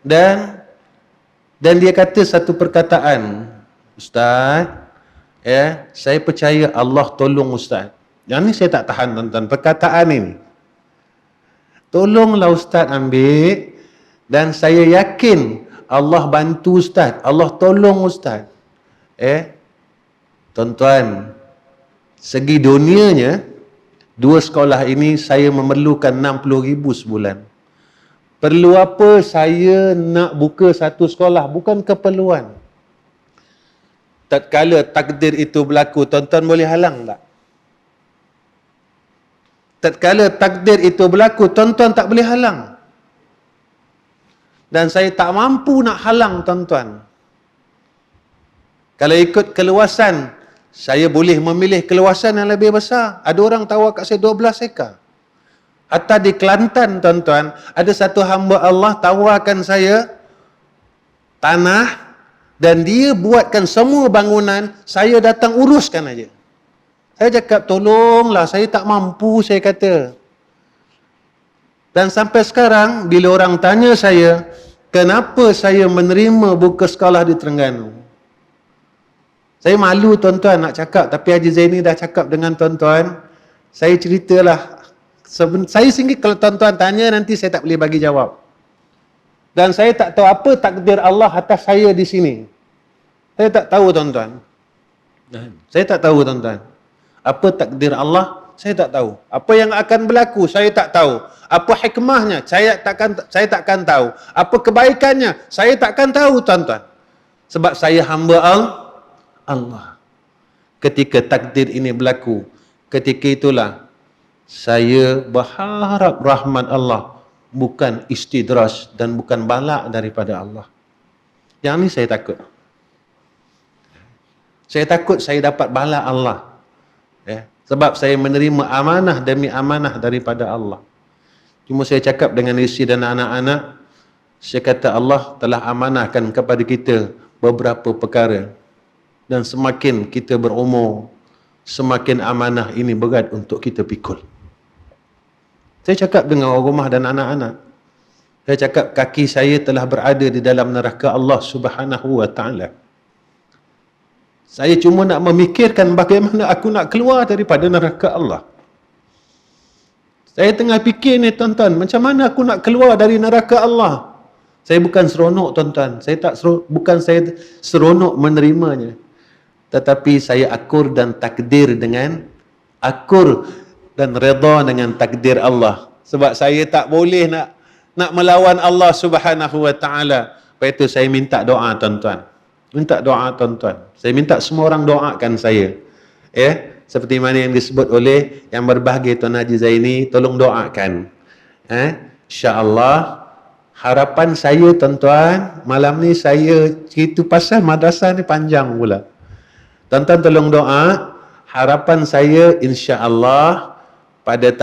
dan dia kata satu perkataan, Ustaz, saya percaya Allah tolong Ustaz. Yang ni saya tak tahan, tuan-tuan, perkataan ini. Tolonglah Ustaz ambil, dan saya yakin Allah bantu Ustaz, Allah tolong Ustaz. Tuan-tuan, segi dunianya, 2 sekolah ini saya memerlukan 60,000 sebulan. Perlu apa saya nak buka satu sekolah? Bukan keperluan. Tatkala takdir itu berlaku, tuan-tuan boleh halang tak? Tatkala takdir itu berlaku, tuan-tuan tak boleh halang. Dan saya tak mampu nak halang, tuan-tuan. Kalau ikut keluasan, saya boleh memilih keluasan yang lebih besar. Ada orang tawar kat saya 12 ekar. Hatta di Kelantan, tuan-tuan, ada satu hamba Allah tawarkan saya tanah dan dia buatkan semua bangunan, saya datang uruskan aja. Saya cakap, tolonglah, saya tak mampu, saya kata. Dan sampai sekarang, bila orang tanya saya, kenapa saya menerima buka sekolah di Terengganu? Saya malu, tuan-tuan, nak cakap. Tapi Haji Zaini dah cakap dengan tuan-tuan. Saya ceritalah. Saya sendiri kalau tuan-tuan tanya, nanti saya tak boleh bagi jawab. Dan saya tak tahu apa takdir Allah atas saya di sini. Saya tak tahu, tuan-tuan. Saya tak tahu, tuan-tuan. Apa takdir Allah, saya tak tahu. Apa yang akan berlaku, saya tak tahu. Apa hikmahnya, saya takkan tahu. Apa kebaikannya, saya takkan tahu, tuan-tuan. Sebab saya hamba Allah. Ketika takdir ini berlaku, ketika itulah saya berharap rahmat Allah, bukan istidraj dan bukan balak daripada Allah. Yang ni saya takut. Saya takut saya dapat balak Allah. Sebab saya menerima amanah demi amanah daripada Allah. Cuma saya cakap dengan isteri dan anak-anak, saya kata Allah telah amanahkan kepada kita beberapa perkara. Dan semakin kita berumur, semakin amanah ini berat untuk kita pikul. Saya cakap dengan orang rumah dan anak-anak. Saya cakap kaki saya telah berada di dalam neraka Allah Subhanahu wa ta'ala. Saya cuma nak memikirkan bagaimana aku nak keluar daripada neraka Allah. Saya tengah fikir ni tuan-tuan, macam mana aku nak keluar dari neraka Allah. Saya bukan seronok tuan-tuan. Bukan saya seronok menerimanya. Tetapi saya akur dan redha dengan takdir Allah. Sebab saya tak boleh nak melawan Allah Subhanahu wa ta'ala. Lepas itu saya minta doa tuan-tuan. Saya minta semua orang doakan saya. Seperti mana yang disebut oleh yang berbahagia Tuan Haji Zaini, tolong doakan. InsyaAllah, harapan saya tuan-tuan, malam ni saya cerita pasal madrasah ni panjang pula. Tuan-tuan tolong doa, harapan saya insya-Allah pada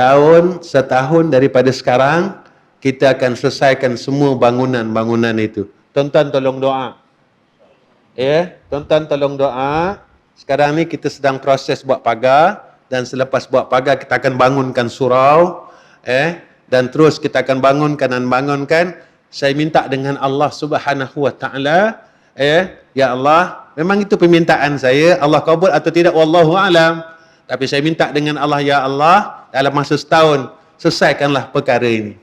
setahun daripada sekarang, kita akan selesaikan semua bangunan-bangunan itu. Tuan-tuan tolong doa. Tuan-tuan tolong doa. Sekarang ni kita sedang proses buat pagar, dan selepas buat pagar kita akan bangunkan surau, dan terus kita akan bangunkan. Saya minta dengan Allah Subhanahu wa ta'ala, ya Allah, memang itu permintaan saya, Allah kabul atau tidak wallahu alam, tapi saya minta dengan Allah, ya Allah, dalam masa setahun selesaikanlah perkara ini.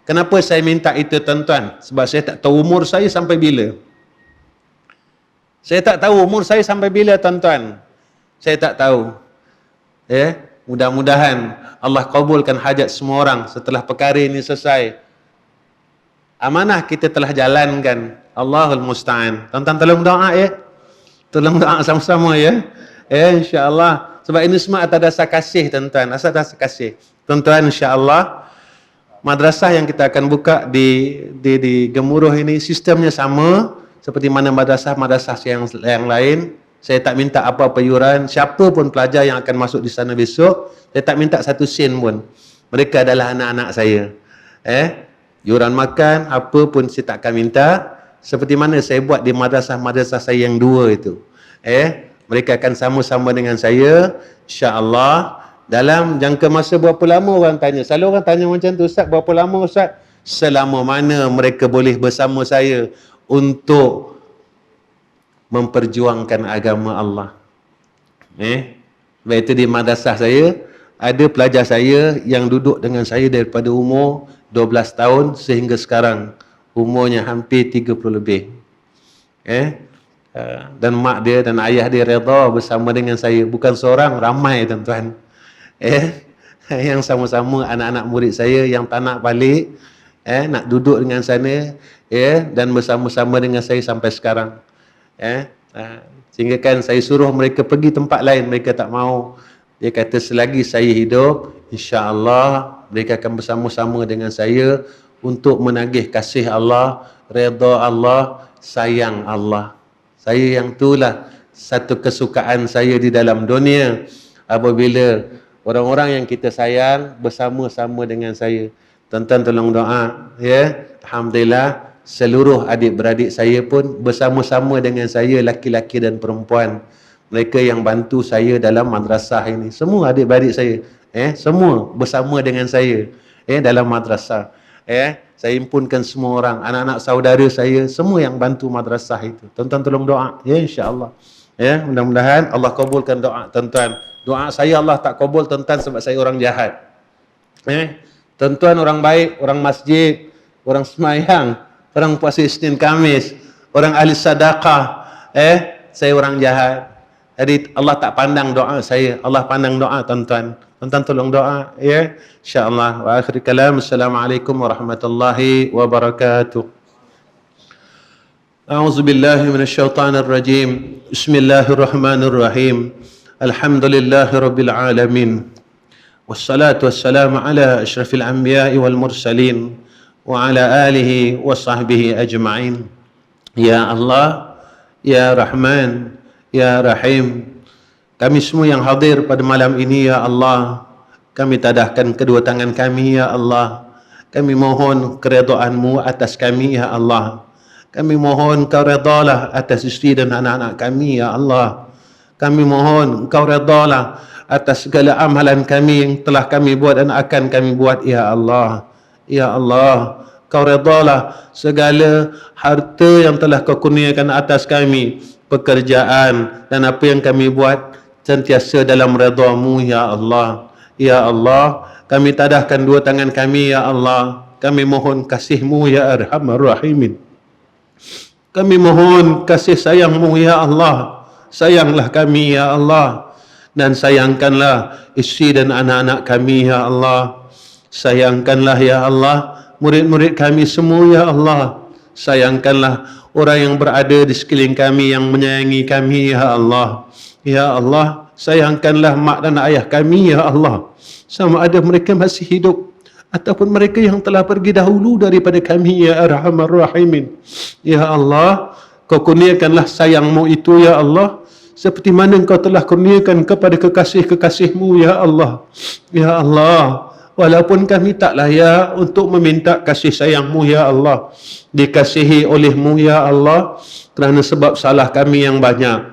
Kenapa saya minta itu tuan-tuan? Sebab saya tak tahu umur saya sampai bila. Saya tak tahu umur saya sampai bila tuan-tuan. Saya tak tahu. Mudah-mudahan Allah kabulkan hajat semua orang setelah perkara ini selesai. Amanah kita telah jalankan. Allahul musta'an. Tuan-tuan tolong doa Tolong doa sama-sama insya-Allah. Sebab ini semua atas dasar kasih tuan-tuan. Atas dasar kasih. Tuan-tuan insya-Allah, madrasah yang kita akan buka di Gemuruh ini sistemnya sama seperti mana madrasah-madrasah yang lain. Saya tak minta apa-apa yuran. Siapa pun pelajar yang akan masuk di sana besok, saya tak minta satu sen pun. Mereka adalah anak-anak saya. Yuran makan, apa pun saya tak akan minta. Seperti mana saya buat di madrasah-madrasah saya yang dua itu. Mereka akan sama-sama dengan saya, insya-Allah. Dalam jangka masa berapa lama orang tanya. Selalu orang tanya macam tu, Ustaz, berapa lama Ustaz? Selama mana mereka boleh bersama saya untuk memperjuangkan agama Allah. Sebab itu di madrasah saya, ada pelajar saya yang duduk dengan saya daripada umur 12 tahun sehingga sekarang. Umurnya hampir 30 lebih. Dan mak dia dan ayah dia redha bersama dengan saya. Bukan seorang, ramai tuan-tuan. Yang sama-sama anak-anak murid saya yang tak nak balik, nak duduk dengan sana, dan bersama-sama dengan saya sampai sekarang. Sehingga kan saya suruh mereka pergi tempat lain, mereka tak mau. Dia kata selagi saya hidup, insya-Allah mereka akan bersama-sama dengan saya untuk menagih kasih Allah, redha Allah, sayang Allah. Saya yang itulah satu kesukaan saya di dalam dunia, apabila orang-orang yang kita sayang bersama-sama dengan saya. Tuan-tuan tolong doa, Alhamdulillah, seluruh adik-beradik saya pun bersama-sama dengan saya, laki-laki dan perempuan. Mereka yang bantu saya dalam madrasah ini, semua adik-beradik saya, semua bersama dengan saya, dalam madrasah. Saya himpunkan semua orang, anak-anak saudara saya, semua yang bantu madrasah itu. Tuan-tuan tolong doa, insya-Allah. Mudah-mudahan Allah kabulkan doa tuan-tuan. Doa saya Allah tak kabul tuan-tuan sebab saya orang jahat. Tuan-tuan orang baik, orang masjid, orang semayang, orang puasa Isnin Khamis, orang ahli sedekah. Saya orang jahat. Jadi Allah tak pandang doa saya, Allah pandang doa tuan-tuan. Tuan-tuan tolong doa, insya-Allah. Wa akhir kalam, assalamualaikum warahmatullahi wabarakatuh. A'udzu billahi minasyaitonir rajim. Bismillahirrahmanirrahim. Alhamdulillahirabbil alamin. Wassalatu wassalamu ala asyrafil anbiya'i wal mursalin wa ala alihi wa sahbihi ajma'in. Ya Allah, ya Rahman, ya Rahim, kami semua yang hadir pada malam ini, ya Allah, kami tadahkan kedua tangan kami, ya Allah. Kami mohon keredaan-Mu atas kami ya Allah. Kami mohon Kau redalah atas isteri dan anak-anak kami ya Allah. Kami mohon Kau redalah atas segala amalan kami yang telah kami buat dan akan kami buat ya Allah. Ya Allah, Kau redalah segala harta yang telah Kau kurniakan atas kami, pekerjaan dan apa yang kami buat sentiasa dalam redha-Mu ya Allah. Ya Allah, kami tadahkan dua tangan kami ya Allah. Kami mohon kasih-Mu ya Arhamar Rahimin. Kami mohon kasih sayang-Mu ya Allah. Sayanglah kami ya Allah, dan sayangkanlah isteri dan anak-anak kami ya Allah. Sayangkanlah ya Allah murid-murid kami semua ya Allah. Sayangkanlah orang yang berada di sekeliling kami yang menyayangi kami ya Allah. Ya Allah, sayangkanlah mak dan ayah kami ya Allah, sama ada mereka masih hidup ataupun mereka yang telah pergi dahulu daripada kami ya Arhamar Rahimin. Ya Allah, Kau kurniakanlah sayang-Mu itu ya Allah, seperti mana Kau telah kurniakan kepada kekasih-kekasih-Mu ya Allah. Ya Allah, walaupun kami tak layak untuk meminta kasih sayang-Mu ya Allah, dikasihi oleh-Mu ya Allah, kerana sebab salah kami yang banyak,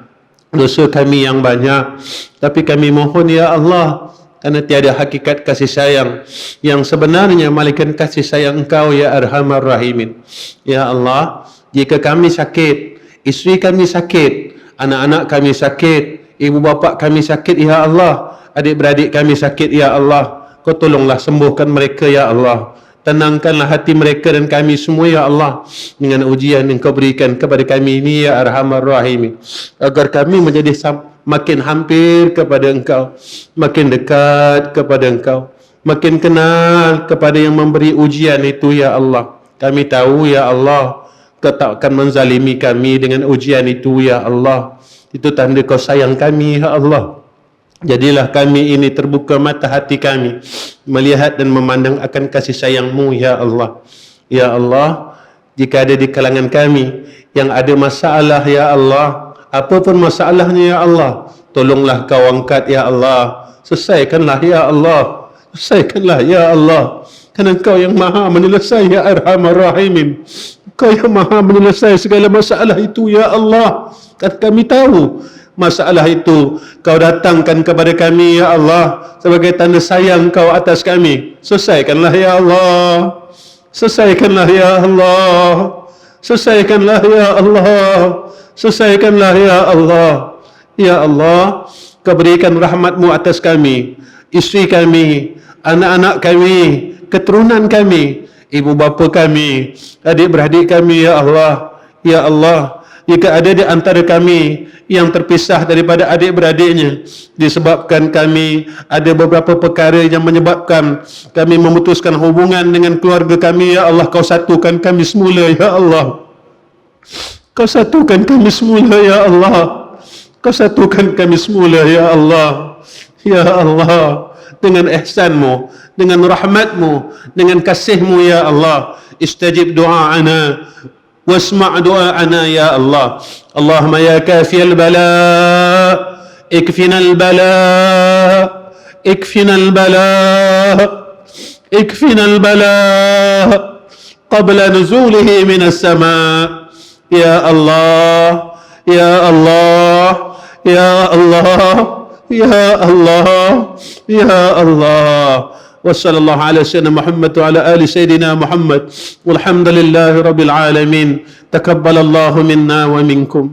dosa kami yang banyak. Tapi kami mohon ya Allah, kerana tiada hakikat kasih sayang yang sebenarnya melainkan kasih sayang Engkau ya Arhamar Rahimin. Ya Allah, jika kami sakit, isteri kami sakit, anak-anak kami sakit, ibu bapa kami sakit ya Allah, adik-beradik kami sakit ya Allah, Kau tolonglah sembuhkan mereka ya Allah. Tenangkanlah hati mereka dan kami semua ya Allah, dengan ujian yang Kau berikan kepada kami ini ya Arhamar Rahimin, agar kami menjadi makin hampir kepada Engkau, makin dekat kepada Engkau, makin kenal kepada yang memberi ujian itu ya Allah. Kami tahu ya Allah, Kau tak akan menzalimi kami dengan ujian itu ya Allah. Itu tanda Kau sayang kami ya Allah. Jadilah kami ini terbuka mata hati kami, melihat dan memandang akan kasih sayang-Mu ya Allah. Ya Allah, jika ada di kalangan kami yang ada masalah ya Allah, apapun masalahnya ya Allah, tolonglah Kau angkat ya Allah. Selesaikanlah ya Allah. Selesaikanlah ya Allah. Kerana Kau yang maha menyelesai ya Arhamar Rahimin. Kau yang maha menyelesai segala masalah itu ya Allah. Dan kami tahu masalah itu Kau datangkan kepada kami ya Allah sebagai tanda sayang Kau atas kami. Selesaikanlah ya Allah. Selesaikanlah ya Allah. Selesaikanlah ya Allah. Selesaikanlah ya Allah. Ya Allah, Kau berikan rahmat-Mu atas kami, isteri kami, anak-anak kami, keturunan kami, ibu bapa kami, adik-beradik kami ya Allah. Ya Allah, jika ada di antara kami yang terpisah daripada adik-beradiknya disebabkan kami ada beberapa perkara yang menyebabkan kami memutuskan hubungan dengan keluarga kami ya Allah, Kau satukan kami semula ya Allah. Kau satukan kami semula ya Allah. Kau satukan kami semula ya Allah. Ya Allah, dengan ihsan-Mu, dengan rahmat-Mu, dengan kasih-Mu ya Allah, istajib du'a'ana واسمع دعاءنا يا الله. اللهم يا كافي البلاء اكفنا البلاء اكفنا البلاء اكفنا البلاء قبل نزوله من السماء يا الله يا الله يا الله يا الله يا الله. وصلى الله على سيدنا محمد وعلى آل سيدنا محمد والحمد لله رب العالمين. تقبل الله منا ومنكم.